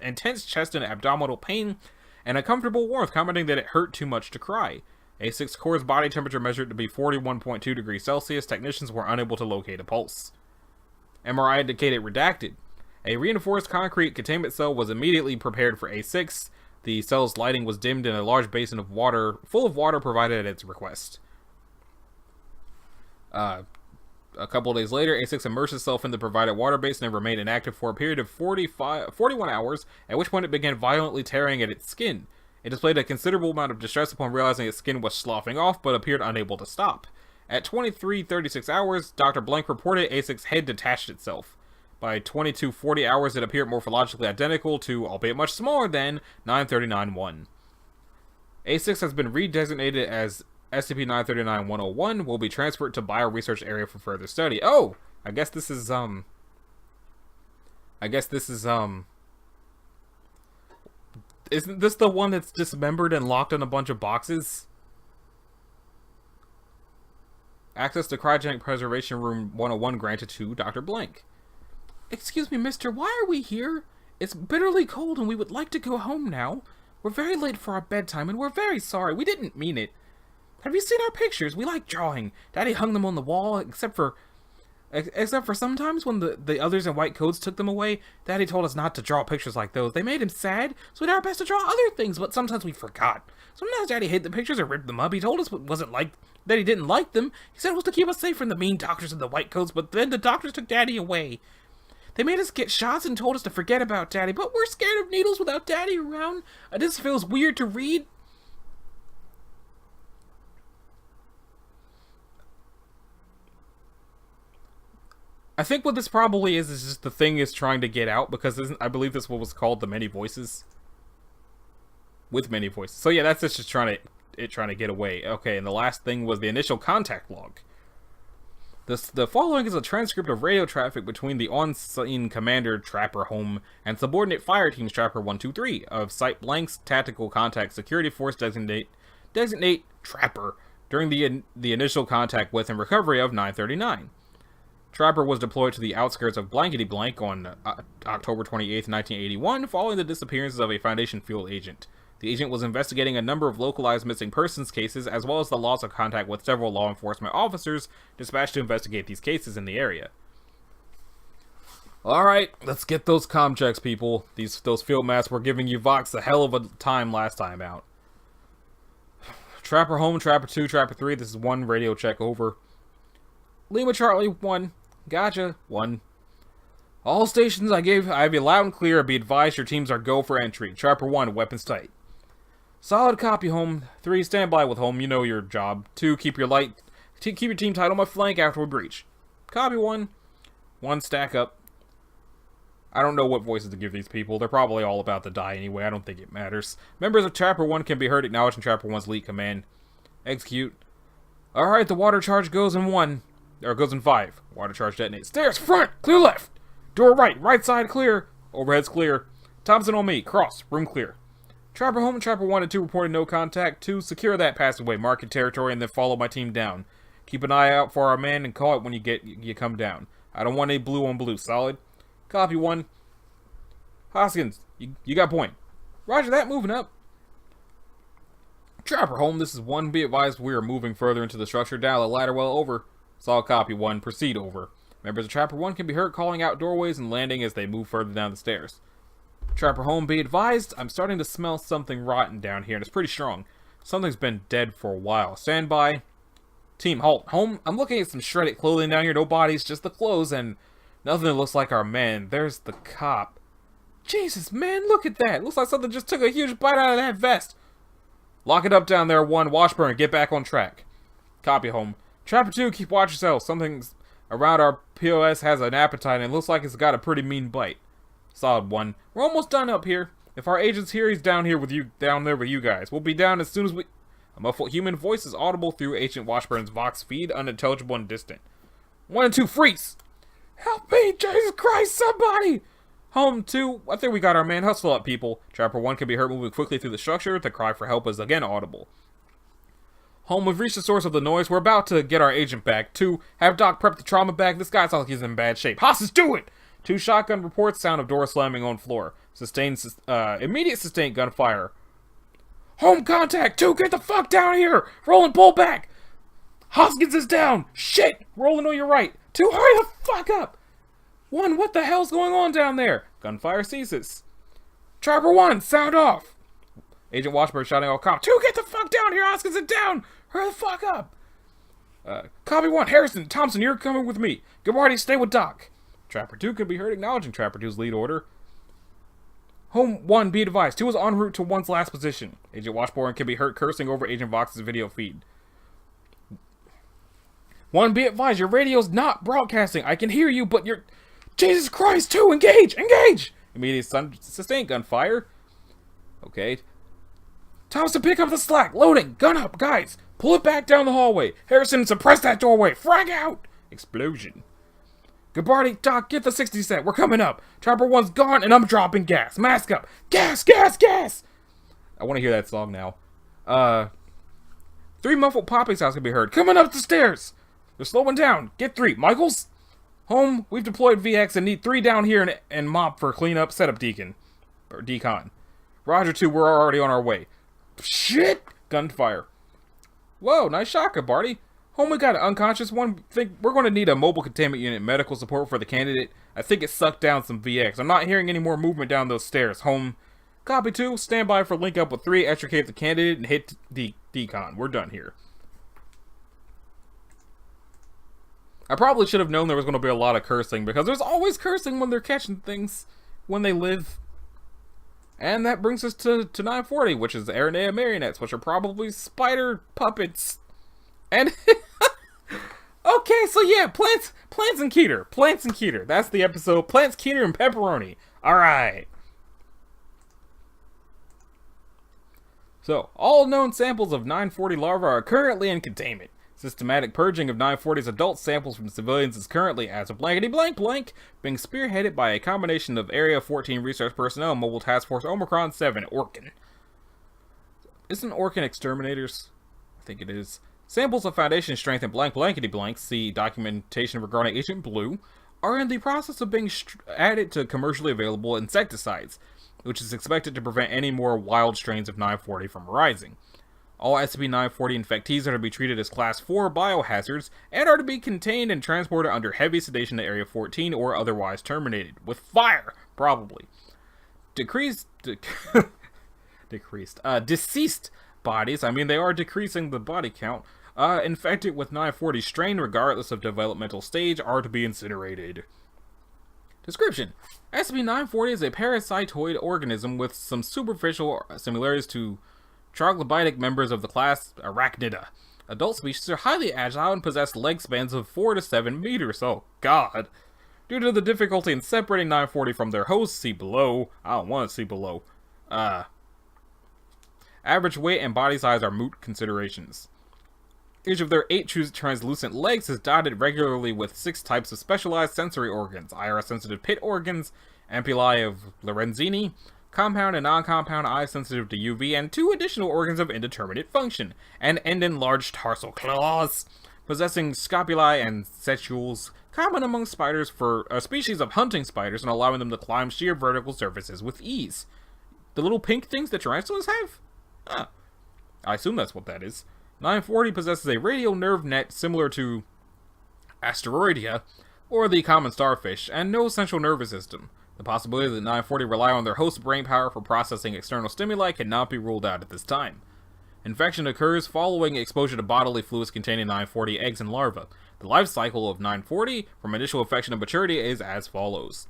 Speaker 1: intense chest and abdominal pain, and uncomfortable warmth, commenting that it hurt too much to cry. A6 core's body temperature measured to be 41.2 degrees Celsius. Technicians were unable to locate a pulse. MRI indicated redacted. A reinforced concrete containment cell was immediately prepared for A6. The cell's lighting was dimmed and a large basin of water, full of water, provided at its request. A couple of days later, A6 immersed itself in the provided water basin and remained inactive for a period of 41 hours, at which point it began violently tearing at its skin. It displayed a considerable amount of distress upon realizing its skin was sloughing off, but appeared unable to stop. At 23:36 hours, Dr. Blank reported A6's head detached itself. By 22:40 hours, it appeared morphologically identical to, albeit much smaller than, 939-1. A6 has been redesignated as SCP-939-101, will be transferred to Bioresearch Area for further study. Oh! I guess this is, isn't this the one that's dismembered and locked in a bunch of boxes? Access to Cryogenic Preservation Room 101 granted to Dr. Blank. Excuse me, mister, why are we here? It's bitterly cold and we would like to go home now. We're very late for our bedtime and we're very sorry. We didn't mean it. Have you seen our pictures? We like drawing. Daddy hung them on the wall, except for sometimes when the others in white coats took them away, Daddy told us not to draw pictures like those. They made him sad, so we did our best to draw other things, but sometimes we forgot. Sometimes Daddy hid the pictures or ripped them up. He told us it wasn't like that he didn't like them. He said it was to keep us safe from the mean doctors in the white coats, but then the doctors took Daddy away. They made us get shots and told us to forget about Daddy, but we're scared of needles without Daddy around. This feels weird to read. I think what this probably is just the thing is trying to get out, because I believe this what was called the many voices. With many voices. So yeah, that's just trying to get away. Okay, and the last thing was the initial contact log. The following is a transcript of radio traffic between the on-scene Commander Trapper Home and subordinate Fire Teams Trapper 123 of Site Blank's Tactical Contact Security Force designate Trapper during the initial contact with and recovery of 939. Trapper was deployed to the outskirts of Blankety Blank on October 28, 1981, following the disappearances of a Foundation field agent. The agent was investigating a number of localized missing persons cases, as well as the loss of contact with several law enforcement officers dispatched to investigate these cases in the area. Alright, let's get those comm checks, people. Those field masks were giving you Vox a hell of a time last time out. Trapper home, Trapper 2, Trapper 3. This is 1 radio check over. Lima Charlie 1. Gotcha 1. All stations I have you loud and clear. Be advised your teams are go for entry. Trapper 1, weapons tight. Solid copy home. 3, stand by with home. You know your job. 2, keep your team tight on my flank after we breach. Copy 1. 1, stack up. I don't know what voices to give these people. They're probably all about to die anyway. I don't think it matters. Members of Trapper 1 can be heard acknowledging Trapper 1's lead command. Execute. Alright, the water charge goes in 1. Or goes in 5. Water charge detonates. Stairs, front! Clear left! Door right! Right side clear! Overhead's clear. Thompson on me. Cross. Room clear. Trapper home, Trapper 1 and 2 reported no contact. 2, secure that passageway. Mark your territory and then follow my team down. Keep an eye out for our man and call it when you come down. I don't want any blue on blue. Solid? Copy 1. Hoskins, you got point. Roger that, moving up. Trapper home, this is 1. Be advised we are moving further into the structure. Down the ladder well over. Solid copy 1. Proceed over. Members of Trapper 1 can be heard calling out doorways and landing as they move further down the stairs. Trapper home, be advised, I'm starting to smell something rotten down here, and it's pretty strong. Something's been dead for a while. Stand by. Team, halt. Home, I'm looking at some shredded clothing down here. No bodies, just the clothes, and nothing that looks like our man. There's the cop. Jesus, man, look at that. Looks like something just took a huge bite out of that vest. Lock it up down there, 1. Washburn, get back on track. Copy home. Trapper 2, keep watch yourself. Something's around our POS has an appetite and looks like it's got a pretty mean bite. Solid 1. We're almost done up here. If our agent's here, he's down there with you guys. We'll be down as soon as we... A muffled human voice is audible through Agent Washburn's Vox feed, unintelligible and distant. 1 and 2, freeze! Help me, Jesus Christ, somebody! Home 2, I think we got our man. Hustle up, people. Trapper 1 can be heard moving quickly through the structure. The cry for help is again audible. Home, we've reached the source of the noise. We're about to get our agent back. 2, have Doc prep the trauma bag. This guy sounds like he's in bad shape. Hostage, do it! 2, shotgun reports. Sound of door slamming on floor. Immediate sustained gunfire. Home contact! 2, get the fuck down here! Roland, pull back! Hoskins is down! Shit! Roland on your right. 2, hurry the fuck up! 1, what the hell's going on down there? Gunfire ceases. Trapper 1, sound off! Agent Washburn shouting all cop. 2, get the fuck down here! Hoskins is down! Hurry the fuck up! Copy 1, Harrison, Thompson, you're coming with me. Gabardi, stay with Doc. Trapper 2 could be heard acknowledging Trapper 2's lead order. Home 1, be advised. 2 is en route to 1's last position. Agent Washburn can be heard cursing over Agent Vox's video feed. 1, be advised. Your radio's not broadcasting. I can hear you, but you're... Jesus Christ, 2, engage! Engage! Immediate sustained gunfire. Okay. Thompson, pick up the slack. Loading. Gun up, guys. Pull it back down the hallway. Harrison, suppress that doorway. Frag out! Explosion. Gabardi, Doc, get the 60 set. We're coming up. Trapper 1's gone, and I'm dropping gas. Mask up. Gas, gas, gas! I want to hear that song now. 3 muffled popping sounds can be heard. Coming up the stairs. They're slowing down. Get 3. Michaels? Home, we've deployed VX and need 3 down here and mop for cleanup. Set up Deacon. Or Decon. Roger 2, we're already on our way. Shit! Gunfire. Whoa, nice shot, Gabardi. Home, we got an unconscious one. Think we're going to need a mobile containment unit medical support for the candidate. I think it sucked down some VX. I'm not hearing any more movement down those stairs. Home. Copy 2. Stand by for link up with 3. Extricate the candidate and hit Decon. We're done here. I probably should have known there was going to be a lot of cursing because there's always cursing when they're catching things when they live. And that brings us to 940, which is Aranea marionettes, which are probably spider puppets. And okay, so yeah, plants and Keter. Plants and Keter. That's the episode. Plants, Keter, and pepperoni. Alright. So, all known samples of 940 larvae are currently in containment. Systematic purging of 940's adult samples from civilians is currently, as of blankety blank blank, being spearheaded by a combination of Area 14 research personnel and Mobile Task Force Omicron 7, Orkin. Isn't Orkin exterminators? I think it is. Samples of Foundation strength and blankety blank, see documentation regarding Agent Blue, are in the process of being added to commercially available insecticides, which is expected to prevent any more wild strains of 940 from arising. All SCP-940 infectees are to be treated as Class 4 biohazards and are to be contained and transported under heavy sedation to Area 14 or otherwise terminated. With fire, probably. Deceased bodies, I mean they are decreasing the body count, infected with 940 strain regardless of developmental stage are to be incinerated. Description: SCP-940 is a parasitoid organism with some superficial similarities to troglodytic members of the class Arachnida. Adult species are highly agile and possess leg spans of 4 to 7 meters. Oh god. Due to the difficulty in separating 940 from their hosts, see below. I don't want to see below. Average weight and body size are moot considerations. Each of their 8 translucent legs is dotted regularly with 6 types of specialized sensory organs: IR-sensitive pit organs, ampullae of Lorenzini, compound and non-compound eye sensitive to UV, and 2 additional organs of indeterminate function, and end-enlarged tarsal claws, possessing scapulae and setacules, common among spiders for a species of hunting spiders and allowing them to climb sheer vertical surfaces with ease. The little pink things that tarantulas have? I assume that's what that is. 940 possesses a radial nerve net similar to Asteroidea, or the common starfish, and no central nervous system. The possibility that 940 rely on their host brain power for processing external stimuli cannot be ruled out at this time. Infection occurs following exposure to bodily fluids containing 940 eggs and larvae. The life cycle of 940 from initial infection to maturity is as follows.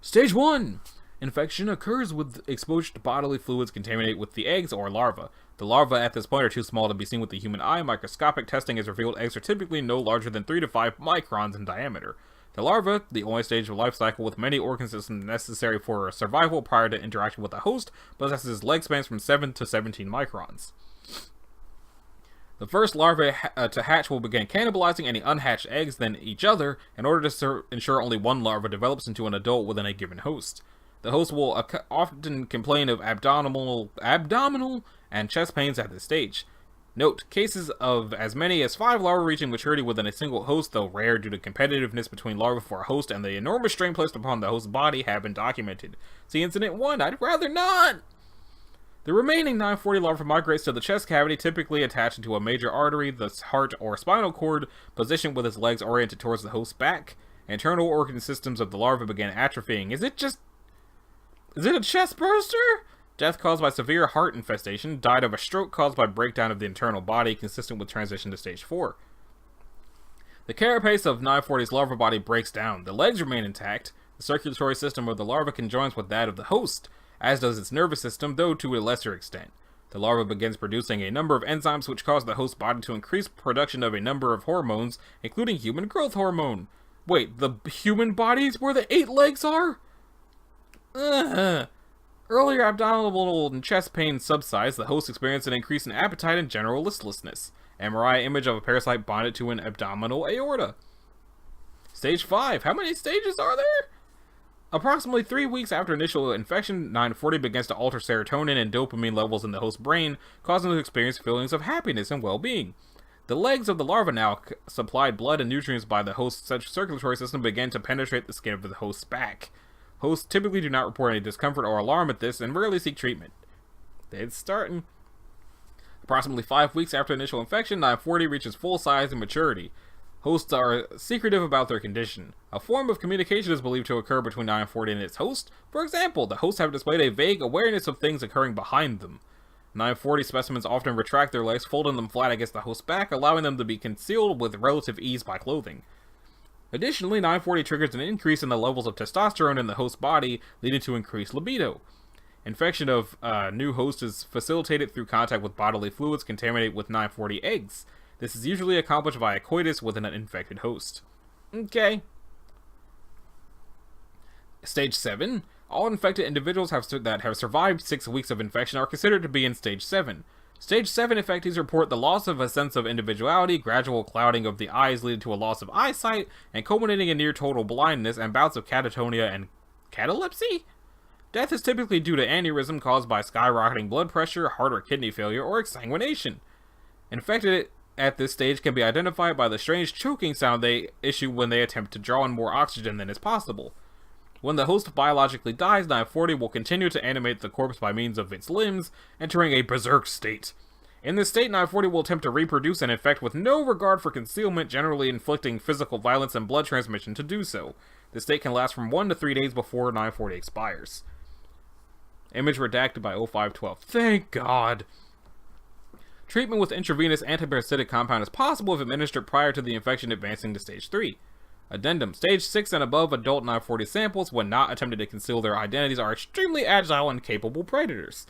Speaker 1: Stage 1! Infection occurs with exposure to bodily fluids contaminated with the eggs or larvae. The larvae at this point are too small to be seen with the human eye. Microscopic testing has revealed eggs are typically no larger than 3 to 5 microns in diameter. The larva, the only stage of life cycle with many organ systems necessary for survival prior to interaction with the host, possesses leg spans from 7 to 17 microns. The first larvae to hatch will begin cannibalizing any unhatched eggs than each other in order to ensure only one larva develops into an adult within a given host. The host will often complain of abdominal and chest pains at this stage. Note, cases of as many as 5 larvae reaching maturity within a single host, though rare due to competitiveness between larvae for a host and the enormous strain placed upon the host's body, have been documented. See Incident 1, I'd rather not! The remaining 940 larva migrates to the chest cavity, typically attached to a major artery, the heart or spinal cord, positioned with its legs oriented towards the host's back. Internal organ systems of the larva begin atrophying. Is it a chest burster? Death caused by severe heart infestation. Died of a stroke caused by breakdown of the internal body, consistent with transition to stage 4. The carapace of 940's larva body breaks down. The legs remain intact. The circulatory system of the larva conjoins with that of the host, as does its nervous system, though to a lesser extent. The larva begins producing a number of enzymes which cause the host body to increase production of a number of hormones, including human growth hormone. Wait, the human body is where the 8 legs are? Earlier abdominal and chest pain subsides, the host experienced an increase in appetite and general listlessness. MRI image of a parasite bonded to an abdominal aorta. Stage 5. How many stages are there? Approximately 3 weeks after initial infection, 940 begins to alter serotonin and dopamine levels in the host's brain, causing them to experience feelings of happiness and well-being. The legs of the larva, now supplied blood and nutrients by the host's circulatory system, begin to penetrate the skin of the host's back. Hosts typically do not report any discomfort or alarm at this and rarely seek treatment. It's starting. Approximately 5 weeks after initial infection, 940 reaches full size and maturity. Hosts are secretive about their condition. A form of communication is believed to occur between 940 and its host. For example, the hosts have displayed a vague awareness of things occurring behind them. 940 specimens often retract their legs, folding them flat against the host's back, allowing them to be concealed with relative ease by clothing. Additionally, 940 triggers an increase in the levels of testosterone in the host's body, leading to increased libido. Infection of new host is facilitated through contact with bodily fluids contaminated with 940 eggs. This is usually accomplished via coitus with an infected host. Okay. Stage 7. All infected individuals that have survived 6 weeks of infection are considered to be in Stage 7. Stage 7 infectees report the loss of a sense of individuality, gradual clouding of the eyes leading to a loss of eyesight, and culminating in near total blindness and bouts of catatonia and catalepsy? Death is typically due to aneurysm caused by skyrocketing blood pressure, heart or kidney failure, or exsanguination. Infected at this stage can be identified by the strange choking sound they issue when they attempt to draw in more oxygen than is possible. When the host biologically dies, 940 will continue to animate the corpse by means of its limbs, entering a berserk state. In this state, 940 will attempt to reproduce and infect with no regard for concealment, generally inflicting physical violence and blood transmission to do so. This state can last from 1 to 3 days before 940 expires. Image redacted by 0512. Thank God! Treatment with intravenous antiparasitic compound is possible if administered prior to the infection advancing to Stage 3. Addendum. Stage 6 and above adult 940 samples, when not attempting to conceal their identities, are extremely agile and capable predators.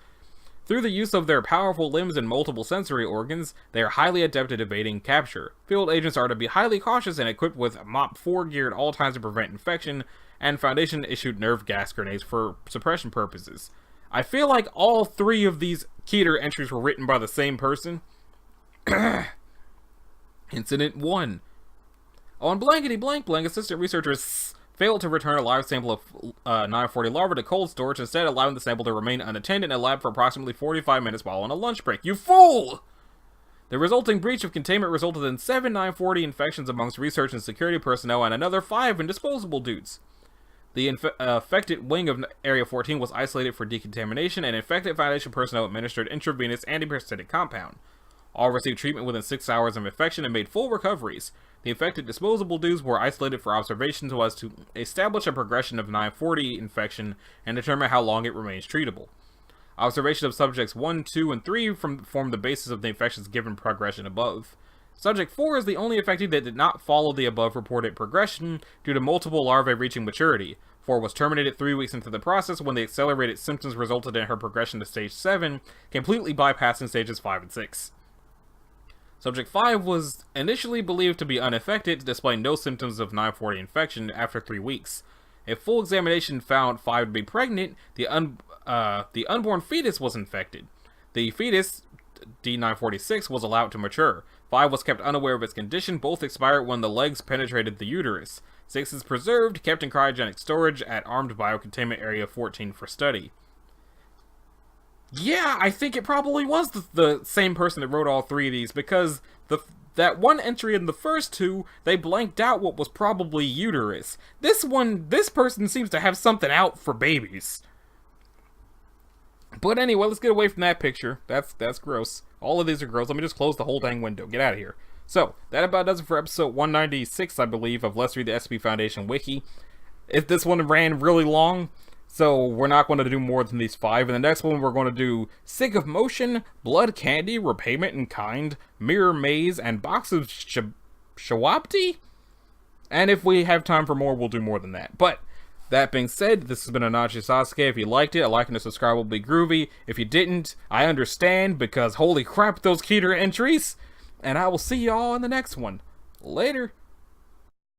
Speaker 1: Through the use of their powerful limbs and multiple sensory organs, they are highly adept at evading capture. Field agents are to be highly cautious and equipped with MOP 4 gear at all times to prevent infection, and Foundation-issued nerve gas grenades for suppression purposes. I feel like all 3 of these Keter entries were written by the same person. Incident 1. On blankety blank blank, assistant researchers failed to return a live sample of 940 larvae to cold storage, instead allowing the sample to remain unattended in a lab for approximately 45 minutes while on a lunch break. You fool! The resulting breach of containment resulted in 7 940 infections amongst research and security personnel and another 5 in disposable dudes. The affected wing of Area 14 was isolated for decontamination, and infected Foundation personnel administered intravenous antiparasitic compound. All received treatment within 6 hours of infection and made full recoveries. The infected disposable dudes were isolated for observation so as to establish a progression of 940 infection and determine how long it remains treatable. Observation of subjects 1, 2, and 3 form the basis of the infection's given progression above. Subject 4 is the only infected that did not follow the above reported progression due to multiple larvae reaching maturity. 4 was terminated 3 weeks into the process when the accelerated symptoms resulted in her progression to Stage 7, completely bypassing Stages 5 and 6. Subject 5 was initially believed to be unaffected, displaying no symptoms of 940 infection after 3 weeks. A full examination found 5 to be pregnant. The unborn fetus was infected. The fetus, D946, was allowed to mature. 5 was kept unaware of its condition. Both expired when the legs penetrated the uterus. 6 is preserved, kept in cryogenic storage at Armed Biocontainment Area 14 for study. Yeah, I think it probably was the same person that wrote all 3 of these, because that one entry in the first 2, they blanked out what was probably uterus. This person seems to have something out for babies. But anyway, let's get away from that picture. That's gross. All of these are gross. Let me just close the whole dang window. Get out of here. So, that about does it for episode 196, I believe, of Let's Read the SCP Foundation Wiki. If this one ran really long, so we're not going to do more than these 5. In the next one, we're going to do Sick of Motion, Blood Candy, Repayment in Kind, Mirror Maze, and Box of Shawapti? And if we have time for more, we'll do more than that. But, that being said, this has been Anachi Sasuke. If you liked it, a like and a subscribe will be groovy. If you didn't, I understand, because holy crap, those Keter entries! And I will see y'all in the next one. Later!